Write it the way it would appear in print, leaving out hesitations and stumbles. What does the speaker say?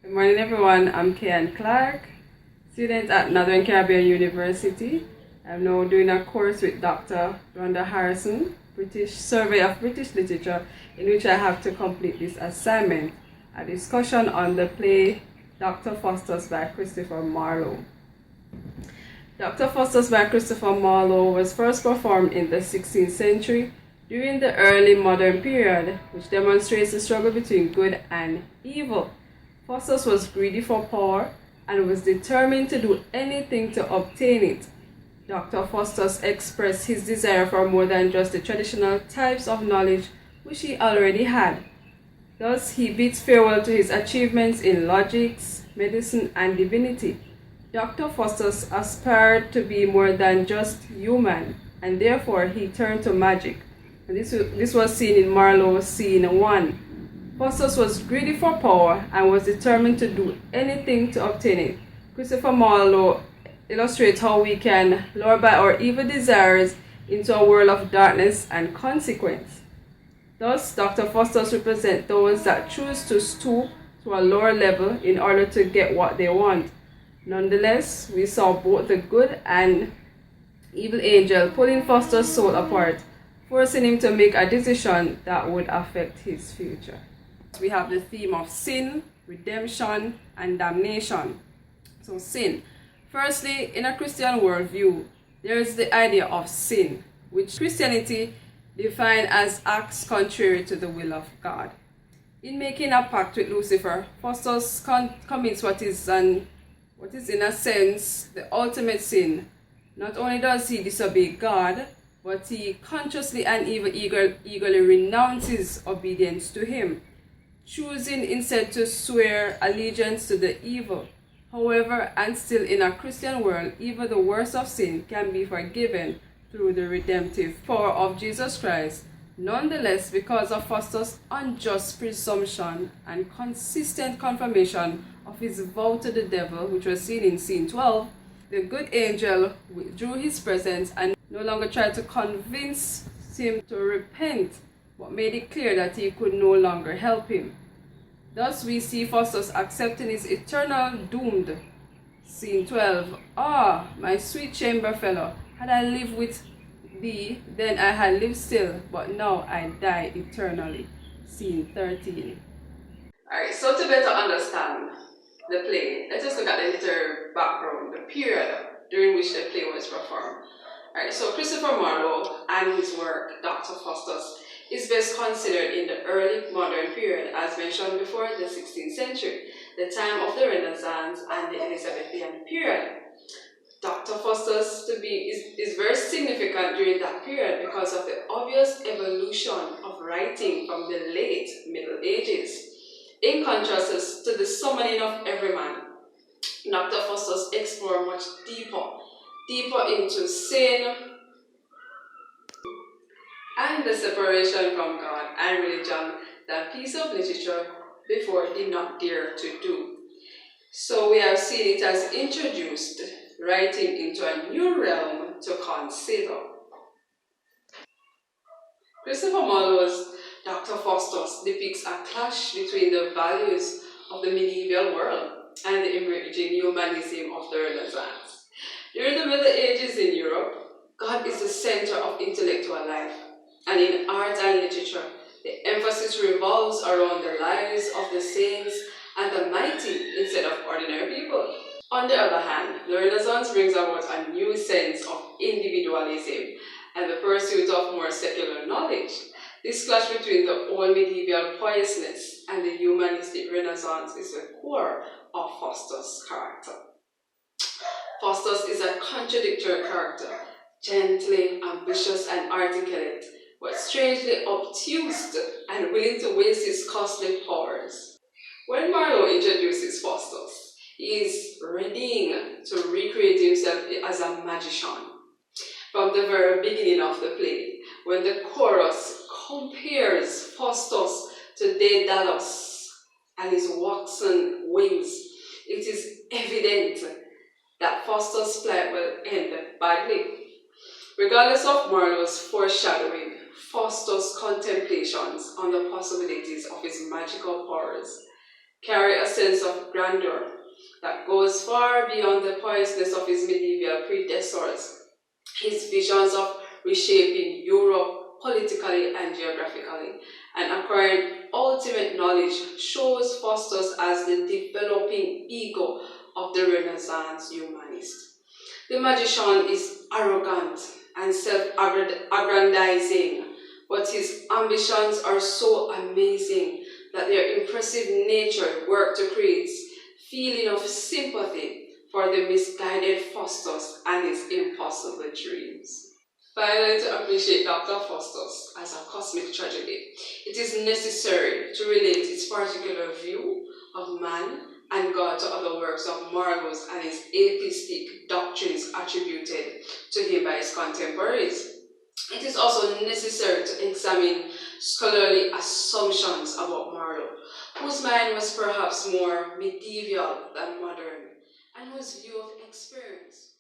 Good morning, everyone. I'm Kayan Clark, student at Northern Caribbean University. I'm now doing a course with Dr. Rhonda Harrison, British Survey of British Literature, in which I have to complete this assignment, a discussion on the play Dr. Faust by Christopher Marlowe. Dr. Faust by Christopher Marlowe was first performed in the 16th century during the early modern period, which demonstrates the struggle between good and evil. Faust was greedy for power and was determined to do anything to obtain it. Dr. Faust expressed his desire for more than just the traditional types of knowledge which he already had. Thus, he bids farewell to his achievements in logics, medicine, and divinity. Dr. Faust aspired to be more than just human, and therefore he turned to magic. And this was seen in Marlowe's scene 1. Faust was greedy for power and was determined to do anything to obtain it. Christopher Marlowe illustrates how we can lure by our evil desires into a world of darkness and consequence. Thus, Dr. Faust represents those that choose to stoop to a lower level in order to get what they want. Nonetheless, we saw both the good and evil angel pulling Faust's soul apart, forcing him to make a decision that would affect his future. We have the theme of sin, redemption, and damnation. So sin. Firstly, in a Christian worldview, there is the idea of sin, which Christianity defines as acts contrary to the will of God. In making a pact with Lucifer, Faust commits what is in a sense the ultimate sin. Not only does he disobey God, but he consciously and even eagerly renounces obedience to him, choosing instead to swear allegiance to the evil. However, and still in a Christian world, even the worst of sin can be forgiven through the redemptive power of Jesus Christ. Nonetheless, because of Faust's unjust presumption and consistent confirmation of his vow to the devil, which was seen in scene 12, the good angel withdrew his presence and no longer tried to convince him to repent, but made it clear that he could no longer help him. Thus we see Faust accepting his eternal doomed. Scene 12. Ah, my sweet chamber fellow, had I lived with thee, then I had lived still, but now I die eternally. Scene 13. Alright, so to better understand the play, let us look at the literary background, the period during which the play was performed. Alright, so Christopher Marlowe and his work, Dr. Faust, is best considered in the early modern period, as mentioned before, the 16th century, the time of the Renaissance and the Elizabethan period. Dr. Faust is very significant during that period because of the obvious evolution of writing from the late Middle Ages. In contrast to the summoning of every man, Dr. Faust explored much deeper into sin and the separation from God and religion that piece of literature before did not dare to do. So we have seen it as introduced writing into a new realm to consider. Christopher Marlowe's Dr. Faustus depicts a clash between the values of the medieval world and the emerging humanism of the Renaissance. During the Middle Ages in Europe, God is the center of intellectual life, and in art and literature, the emphasis revolves around the lives of the saints and the mighty instead of ordinary people. On the other hand, the Renaissance brings about a new sense of individualism and the pursuit of more secular knowledge. This clash between the old medieval piousness and the humanistic Renaissance is the core of Faustus' character. Faustus is a contradictory character, gently ambitious and articulate, but strangely obtuse and willing to waste his costly powers. When Marlowe introduces Faustus, he is readying to recreate himself as a magician. From the very beginning of the play, when the chorus compares Faustus to Daedalus and his waxen wings, it is evident that Faustus' plight will end badly. Regardless of Marlowe's foreshadowing, Faustus' contemplations on the possibilities of his magical powers carry a sense of grandeur that goes far beyond the poisoness of his medieval predecessors. His visions of reshaping Europe politically and geographically and acquiring ultimate knowledge shows Faustus as the developing ego of the Renaissance humanist. The magician is arrogant and self-aggrandizing, but his ambitions are so amazing that their impressive nature work to create feeling of sympathy for the misguided Faustus and his impossible dreams. Finally, to appreciate Dr. Faustus as a cosmic tragedy, it is necessary to relate its particular view of man and God to other works of Marlowe's and his atheistic doctrines attributed to him by his contemporaries. It is also necessary to examine scholarly assumptions about Marlowe, whose mind was perhaps more medieval than modern, and whose view of experience